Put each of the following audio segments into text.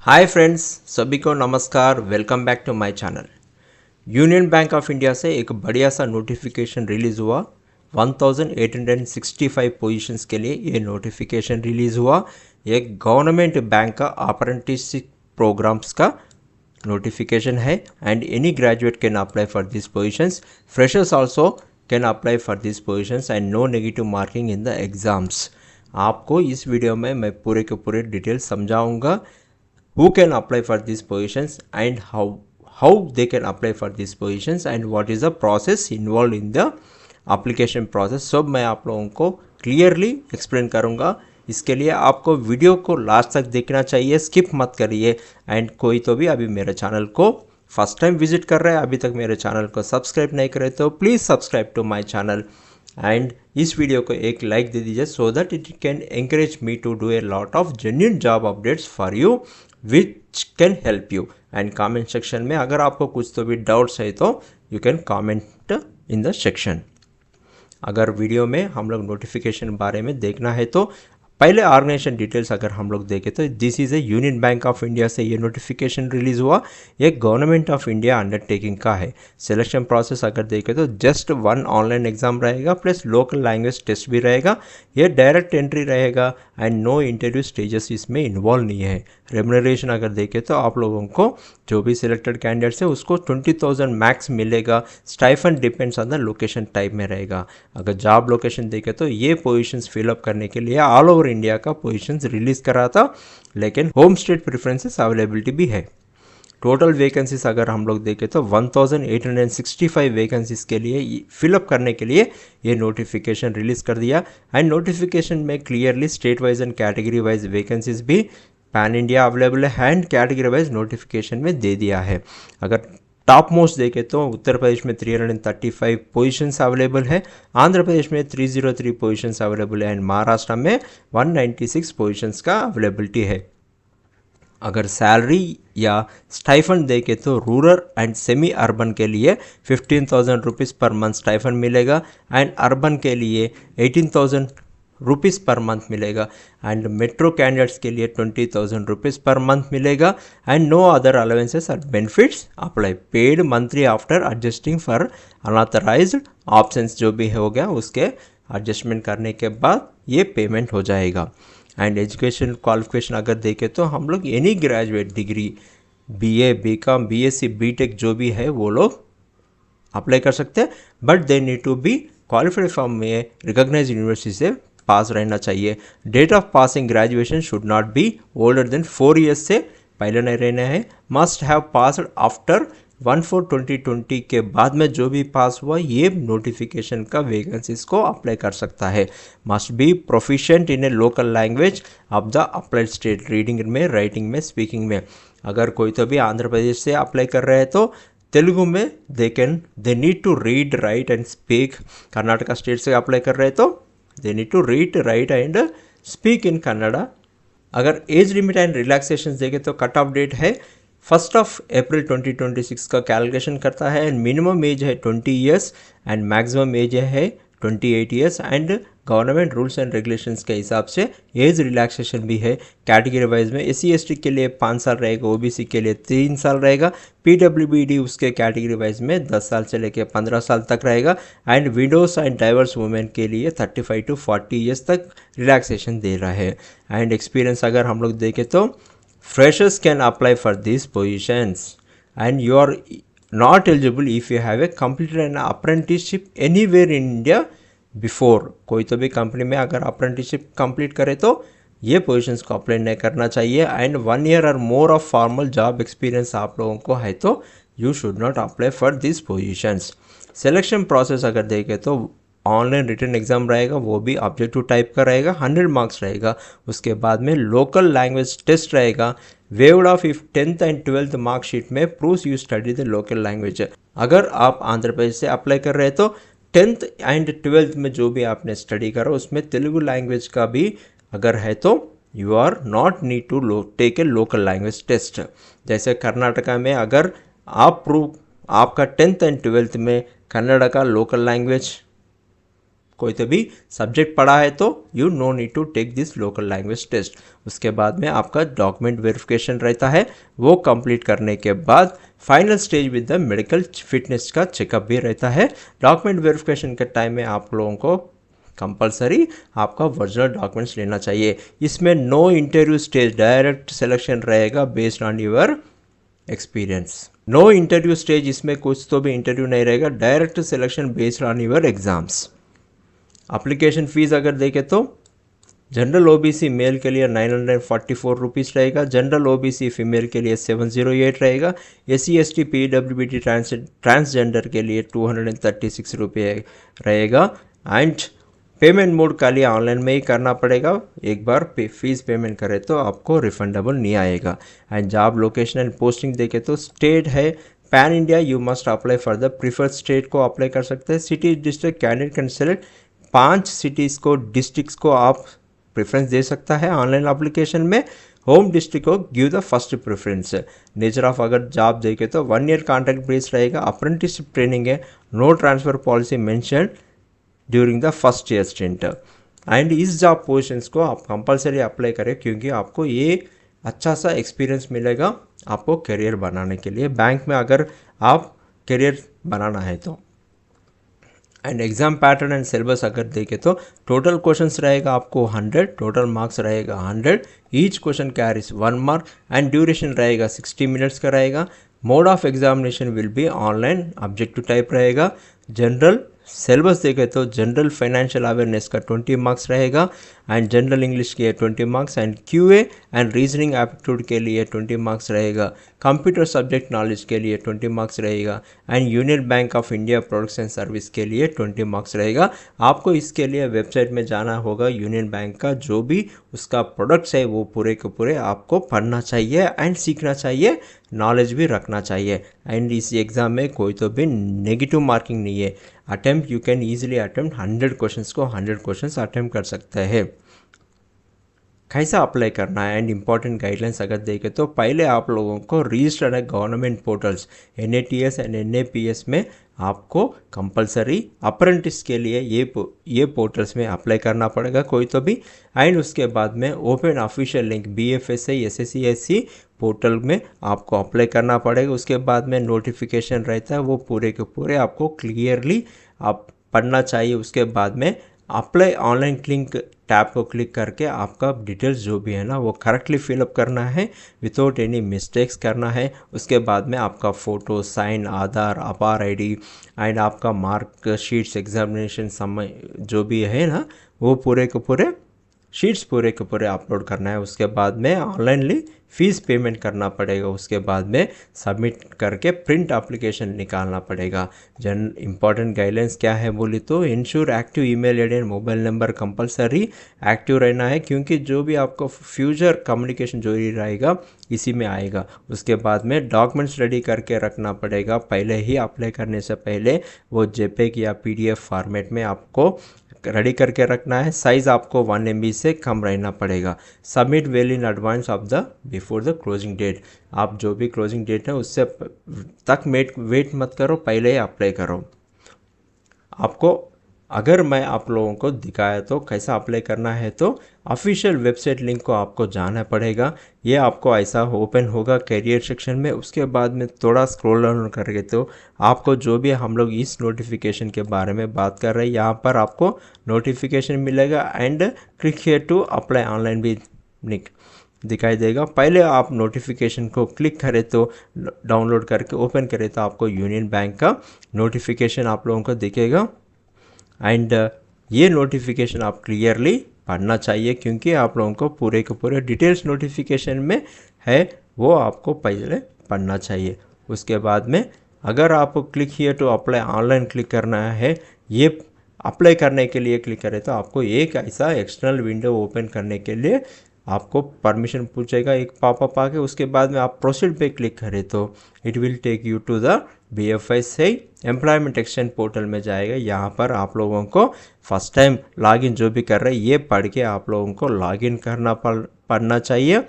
Hi friends, सभी को नमस्कार। Welcome back to my channel. Union Bank of India से एक बढ़िया सा नोटिफिकेशन रिलीज़ हुआ। 1865 पोजीशंस के लिए ये नोटिफिकेशन रिलीज़ हुआ। एक गवर्नमेंट बैंक का अप्रेंटिसशिप प्रोग्राम्स का notification है and any graduate can apply for these positions. Freshers also can apply for these positions and no negative marking in the exams. आपको इस वीडियो में मैं पूरे के पूरे डिटेल समझाऊंगा who can apply for these positions and how they can apply for these positions and what is the process involved in the application process. सब मैं आप लोगों को क्लियरली एक्सप्लेन करूंगा। इसके लिए आपको वीडियो को लास्ट तक देखना चाहिए, स्किप मत करिए। एंड कोई तो भी अभी मेरे चैनल को फर्स्ट टाइम विजिट कर रहा है, अभी तक मेरे चैनल को सब्सक्राइब नहीं करे तो please subscribe to my channel and इस वीडियो को एक लाइक दे दीजिए so that it can encourage me to do a lot of genuine job updates for you which can help you. And comment section में अगर आपको कुछ तो भी डाउट्स है तो you can comment in the section. अगर वीडियो में हम लोग नोटिफिकेशन बारे में देखना है तो पहले ऑर्गेनाइजेशन डिटेल्स अगर हम लोग देखें तो this is A union Bank of India से ये नोटिफिकेशन रिलीज़ हुआ। ये गवर्नमेंट ऑफ इंडिया अंडरटेकिंग का है। सिलेक्शन प्रोसेस अगर देखें तो जस्ट वन ऑनलाइन एग्जाम रहेगा प्लस लोकल लैंग्वेज टेस्ट भी रहेगा। ये डायरेक्ट एंट्री रहेगा एंड नो इंटरव्यू स्टेजेस इसमें इन्वॉल्व नहीं है। रेम्यूनरेशन अगर देखें तो आप लोगों को जो भी सिलेक्टेड कैंडिडेट्स है उसको 20,000 मैक्स मिलेगा। Stipend depends on the location type में रहेगा। अगर जॉब लोकेशन देखें तो ये पोजीशंस फिलअप करने के लिए ऑल ओवर इंडिया का पोजीशंस रिलीज करा था, लेकिन होम स्टेट प्रेफरेंसेस अवेलेबिलिटी भी है। टोटल वैकेंसीज अगर हम लोग देखें तो 1865 वैकेंसीज के लिए फिलअप करने के लिए ये नोटिफिकेशन रिलीज कर दिया। एंड नोटिफिकेशन में clearly state wise and category wise vacancies भी पैन इंडिया अवेलेबल है एंड कैटेगरी वाइज नोटिफिकेशन में दे दिया है। अगर टॉप मोस्ट देखें तो उत्तर प्रदेश में 335 पोजीशंस अवेलेबल है, आंध्र प्रदेश में 303 पोजीशंस अवेलेबल है एंड महाराष्ट्र में 196 पोजीशंस का अवेलेबिलिटी है। अगर सैलरी या स्टाइफंड देखें तो रूरल एंड सेमी अर्बन के लिए 15,000 रुपीज़ पर मंथ स्टाइफंड मिलेगा एंड अर्बन के लिए 18,000 रुपीज़ पर मंथ मिलेगा एंड मेट्रो कैंडिडेट्स के लिए 20,000 रुपीज़ पर मंथ मिलेगा एंड नो अदर अलाउंसेस और benefits apply. Paid monthly after adjusting for unauthorised options जो भी हो गया उसके एडजस्टमेंट करने के बाद ये पेमेंट हो जाएगा। एंड एजुकेशन क्वालिफिकेशन अगर देखें तो हम लोग any graduate degree BA, BCom, BSc, BTech जो भी है वो लोग अप्लाई कर सकते हैं, but they need to be qualified from a recognised university से पास रहना चाहिए। Date of passing graduation should not be older than 4 years से पहले नहीं रहना है। मस्ट हैव पास्ड आफ्टर 1/4/2020 के बाद में जो भी पास हुआ ये नोटिफिकेशन का वैकेंसीज को अप्लाई कर सकता है। Must be proficient in A local language of the applied state, reading में, राइटिंग में, स्पीकिंग में। अगर कोई तो भी आंध्र प्रदेश से अप्लाई कर रहे हैं तो तेलुगु में they need to read, write and speak. Karnataka state से अप्लाई कर रहे हैं तो they need to read, write and speak in Kannada. अगर एज लिमिट एंड रिलैक्सेशन देखें तो कट ऑफ डेट है 1 अप्रैल 2026 का कैलकुलेशन करता है एंड मिनिमम एज है 20 ईयर्स एंड मैक्सिमम एज है 28 years and government rules and regulations के हिसाब से एज रिलैक्सेशन भी है। कैटेगरी वाइज में SC ST के लिए 5 साल रहेगा, OBC के लिए 3 साल रहेगा, PWBD उसके कैटेगरी वाइज में 10 साल से लेकर 15 साल तक रहेगा and widows and diverse women के लिए 35 to 40 ईयर्स तक रिलैक्सेशन दे रहा है। एंड एक्सपीरियंस अगर हम लोग देखें तो freshers can apply for these positions and you are not eligible if you have a completed an apprenticeship anywhere in India before। कोई तो भी कंपनी में अगर अप्रेंटिसशिप कंप्लीट करे तो ये पोजीशंस को अप्लाई नहीं करना चाहिए एंड 1 ईयर और more of formal job experience आप लोगों को है तो you should not apply for this positions. Selection process अगर देखें तो ऑनलाइन रिटन एग्जाम रहेगा, वो भी ऑब्जेक्टिव टाइप का रहेगा, 100 मार्क्स रहेगा। उसके बाद में लोकल लैंग्वेज टेस्ट रहेगा। Waived off if 10th and 12th marksheet में proves you study the local language. अगर आप आंध्र प्रदेश से अप्लाई कर रहे हैं तो 10th एंड 12th में जो भी आपने स्टडी करा उसमें तेलुगु लैंग्वेज का भी अगर है तो you are not need to take a local language test. जैसे कर्नाटका में अगर आपका 10th एंड 12th में कन्नड़ का लोकल लैंग्वेज कोई तो भी सब्जेक्ट पढ़ा है तो you no need to take this local language test. उसके बाद में आपका डॉक्यूमेंट वेरिफिकेशन रहता है, वो कंप्लीट करने के बाद final stage with the medical fitness का चेकअप भी रहता है। डॉक्यूमेंट वेरिफिकेशन के टाइम में आप लोगों को कंपलसरी आपका ओरिजिनल डॉक्यूमेंट्स लेना चाहिए। इसमें no interview stage, direct selection रहेगा based on your experience. No interview stage, इसमें कुछ तो भी इंटरव्यू नहीं रहेगा, direct selection based on your exams. Application fees अगर देखें तो जनरल ओबीसी मेल के लिए 944 रुपीज़ रहेगा, जनरल ओबीसी फीमेल के लिए 708 रहेगा, एससी एसटी पीडब्ल्यूबी ट्रांसजेंडर के लिए 236 रुपये रहेगा। एंड पेमेंट मोड का लिए ऑनलाइन में ही करना पड़ेगा, एक बार फीस पेमेंट करें तो आपको रिफंडेबल नहीं आएगा। And job location and posting देखें तो स्टेट है pan India, you must apply for the preferred state को अप्लाई कर सकते हैं। City district candidate can select 5 cities को, डिस्ट्रिक्ट्स को आप प्रेफरेंस दे सकता है ऑनलाइन एप्लीकेशन में। होम डिस्ट्रिक्ट को give the first preference. Nature of अगर जॉब देखें तो 1 ईयर कॉन्ट्रैक्ट बेस रहेगा, अप्रेंटिसशिप ट्रेनिंग है, no transfer policy mention during the first year stint. And इस जॉब पोजीशंस को आप कंपलसरी अप्लाई करें क्योंकि आपको ये अच्छा सा एक्सपीरियंस मिलेगा आपको करियर बनाने के लिए, बैंक में अगर आप करियर बनाना है तो। And exam pattern and syllabus अगर देखें तो टोटल क्वेश्चंस रहेगा आपको 100, टोटल मार्क्स रहेगा 100, each question carries 1 mark and duration रहेगा 60 मिनट्स का रहेगा। Mode of examination will be online, objective type रहेगा। जनरल सिलेबस देखें तो जनरल फाइनेंशियल अवेयरनेस का 20 मार्क्स रहेगा एंड जनरल इंग्लिश के 20 marks and QA and reasoning aptitude के लिए 20 मार्क्स रहेगा। कंप्यूटर सब्जेक्ट नॉलेज के लिए 20 मार्क्स रहेगा and union Bank of India products and service के लिए 20 मार्क्स रहेगा। आपको इसके लिए वेबसाइट में जाना होगा, यूनियन बैंक का जो भी उसका प्रोडक्ट्स है वो पूरे के पूरे आपको पढ़ना चाहिए एंड सीखना चाहिए, नॉलेज भी रखना चाहिए। एंड इस एग्ज़ाम में कोई तो भी नेगेटिव मार्किंग नहीं है। Attempt you can easily attempt 100 questions को 100 क्वेश्चंस अटेम्प्ट कर सकते हैं। कैसा अप्लाई करना है एंड इंपॉर्टेंट गाइडलाइंस अगर देखें तो पहले आप लोगों को रजिस्टर्ड है government portals NATS and NAPS में आपको कंपलसरी अप्रेंटिस के लिए ये पोर्टल्स में अप्लाई करना पड़ेगा कोई तो भी। एंड उसके बाद में open official link BFSI SSC portal में आपको अप्लाई करना पड़ेगा। उसके बाद में नोटिफिकेशन रहता है, वो पूरे के पूरे आपको क्लियरली आप पढ़ना चाहिए। उसके बाद में अप्लाई ऑनलाइन लिंक टैब को क्लिक करके आपका डिटेल्स जो भी है ना वो करेक्टली फिलअप करना है, विदाउट एनी मिस्टेक्स करना है। उसके बाद में आपका फ़ोटो, साइन, आधार, अपार ID एंड आपका मार्क शीट्स, एग्जामिनेशन समय जो भी है ना वो पूरे के पूरे शीट्स पूरे के पूरे अपलोड करना है। उसके बाद में ऑनलाइनली फ़ीस पेमेंट करना पड़ेगा। उसके बाद में सबमिट करके प्रिंट एप्लीकेशन निकालना पड़ेगा। इंपॉर्टेंट गाइडलाइंस क्या है बोली तो ensure active email ID and mobile number compulsory active रहना है क्योंकि जो भी आपको फ्यूचर कम्युनिकेशन जो ही रहेगा इसी में आएगा। उसके बाद में डॉक्यूमेंट्स रेडी करके रखना पड़ेगा, पहले ही अप्लाई करने से पहले वो JPEG या PDF फॉर्मेट में आपको रेडी करके रखना है। साइज़ आपको 1 MB से कम रहना पड़ेगा। Submit well in advance of the before the closing date. आप जो भी क्लोजिंग डेट है उससे तक वेट मत करो, पहले ही अप्लाई करो। आपको अगर मैं आप लोगों को दिखाया तो कैसा अप्लाई करना है तो ऑफिशियल वेबसाइट लिंक को आपको जाना पड़ेगा। ये आपको ऐसा ओपन होगा कैरियर सेक्शन में। उसके बाद में थोड़ा स्क्रॉल डाउन करके तो आपको जो भी हम लोग इस नोटिफिकेशन के बारे में बात कर रहे हैं यहाँ पर आपको नोटिफिकेशन मिलेगा and click here to apply online भी दिखाई देगा। पहले आप नोटिफिकेशन को क्लिक करें तो डाउनलोड करके ओपन करें तो आपको यूनियन बैंक का नोटिफिकेशन आप लोगों को दिखेगा। एंड ये नोटिफिकेशन आप क्लियरली पढ़ना चाहिए क्योंकि आप लोगों को पूरे के पूरे डिटेल्स नोटिफिकेशन में है वो आपको पहले पढ़ना चाहिए। उसके बाद में अगर आपको click here to apply online click करना है, ये अप्लाई करने के लिए क्लिक करें तो आपको एक ऐसा एक्सटर्नल विंडो ओपन करने के लिए आपको परमिशन पूछेगा एक पॉपअप आके। उसके बाद में आप प्रोसीड पे क्लिक करें तो it will take you to the BFSI employment exchange portal में जाएगा। यहाँ पर आप लोगों को फर्स्ट टाइम लॉगिन जो भी कर रहे हैं ये पढ़ के आप लोगों को लॉगिन करना पड़ना चाहिए।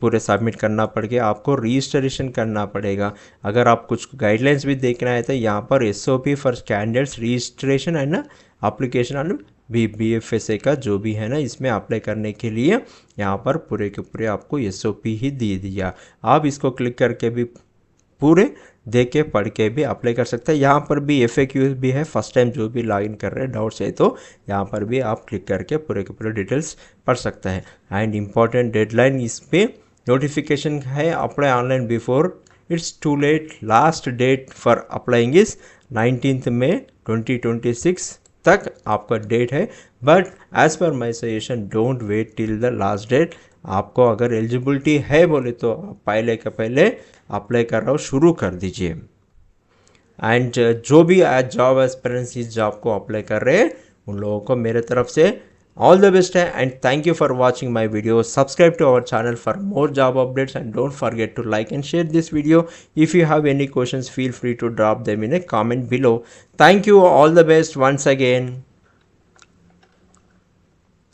पूरे सबमिट करना पड़ के आपको रजिस्ट्रेशन करना पड़ेगा। अगर आप कुछ गाइडलाइंस भी देखना है तो यहाँ पर SOP फॉर कैंडिडेट्स रजिस्ट्रेशन है ना, एप्लीकेशन ऑन BFSA का जो भी है ना, इसमें अप्लाई करने के लिए यहाँ पर पूरे के पूरे आपको SOP ही दे दिया। आप इसको क्लिक करके भी पूरे देख के पढ़ के भी अप्लाई कर सकते हैं। यहाँ पर भी FAQ भी है, फर्स्ट टाइम जो भी लॉगिन कर रहे हैं डाउट्स है तो यहाँ पर भी आप क्लिक करके पूरे के पूरे डिटेल्स पढ़ सकते हैं। एंड इम्पॉर्टेंट डेडलाइन इस पे नोटिफिकेशन है, apply online before it's too late. Last date for applying is 19 मई 2026 तक आपका डेट है। But as per my suggestion don't wait till the last date. आपको अगर एलिजिबिलिटी है बोले तो आप पहले के पहले अप्लाई कर रहा हो शुरू कर दीजिए। एंड जो भी आज जॉब एस्पिरेंट्स इस जॉब को अप्लाई कर रहे हैं उन लोगों को मेरे तरफ से ऑल द बेस्ट है। And thank you for watching my video. Subscribe to our channel for more job updates and don't forget to like and share this video. If you have any questions, feel free to drop them in a comment below. Thank you, all the best once again.